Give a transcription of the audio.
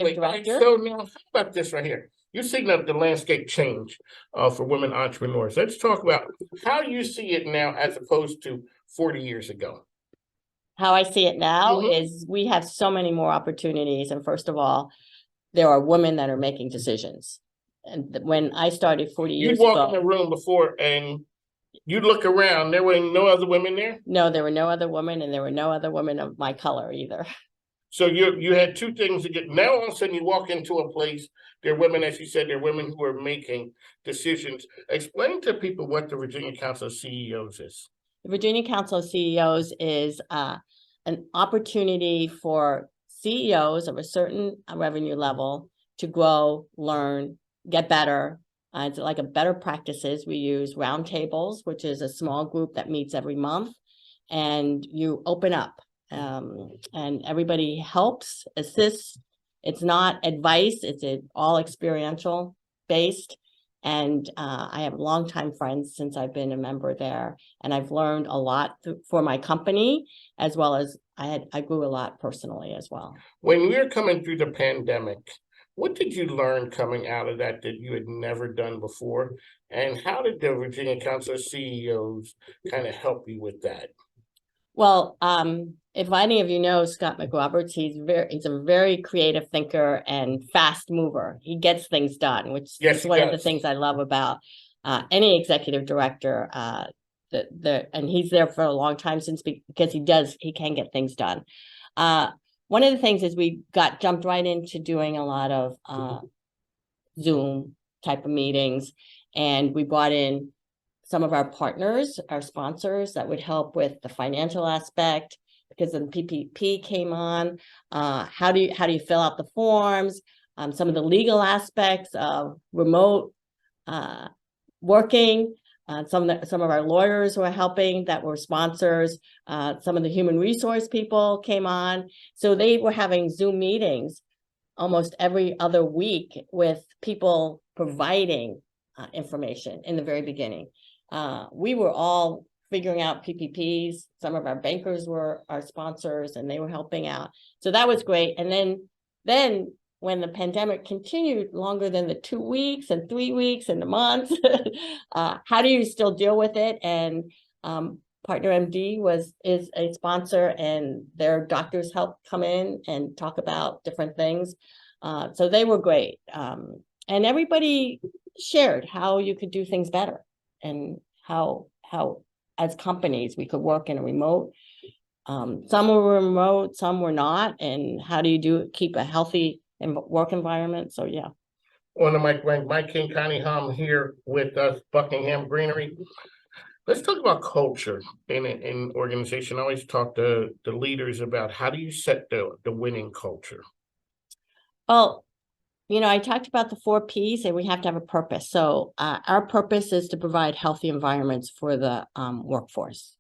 director. So now, how about this right here? You're seeing the landscape change for women entrepreneurs. Let's talk about how you see it now as opposed to 40 years ago. How I see it now is we have so many more opportunities. And first of all, there are women that are making decisions. And when I started 40 years ago, you'd walk in the room before and you'd look around, there were no other women there? No, there were no other women, and there were no other women of my color either. So you had two things to get. Now all of a sudden you walk into a place, there are women, as you said, there are women who are making decisions. Explain to people what the Virginia Council of CEOs is. The Virginia Council of CEOs is an opportunity for CEOs of a certain revenue level to grow, learn, get better. It's like a better practices. We use roundtables, which is a small group that meets every month, and you open up. And everybody helps, assists. It's not advice, it's all experiential based. And I have longtime friends since I've been a member there, and I've learned a lot for my company, as well as I grew a lot personally as well. When we were coming through the pandemic, what did you learn coming out of that you had never done before? And how did the Virginia Council of CEOs kind of help you with that? Well, if any of you know Scott McRoberts, he's a very creative thinker and fast mover. He gets things done, which is one of the things I love about any executive director. And he's there for a long time because he can get things done. One of the things is we jumped right into doing a lot of Zoom type of meetings, and we brought in some of our partners, our sponsors, that would help with the financial aspect, because the PPP came on. How do you fill out the forms? Some of the legal aspects of remote working. Some of our lawyers were helping, that were sponsors. Some of the human resource people came on. So they were having Zoom meetings almost every other week with people providing information in the very beginning. We were all figuring out PPPs. Some of our bankers were our sponsors, and they were helping out. So that was great. And then when the pandemic continued longer than the 2 weeks and 3 weeks and a month, how do you still deal with it? And Partner MD is a sponsor, and their doctors help come in and talk about different things. So they were great. And everybody shared how you could do things better, and how as companies we could work in a remote. Some were remote, some were not. And how do you keep a healthy work environment? So yeah. On the mic, Mike King, Connie Hom here with us, Buckingham Greenery. Let's talk about culture in an organization. I always talk to the leaders about how do you set the winning culture? Well, I talked about the 4 Ps, and we have to have a purpose. So our purpose is to provide healthy environments for the workforce.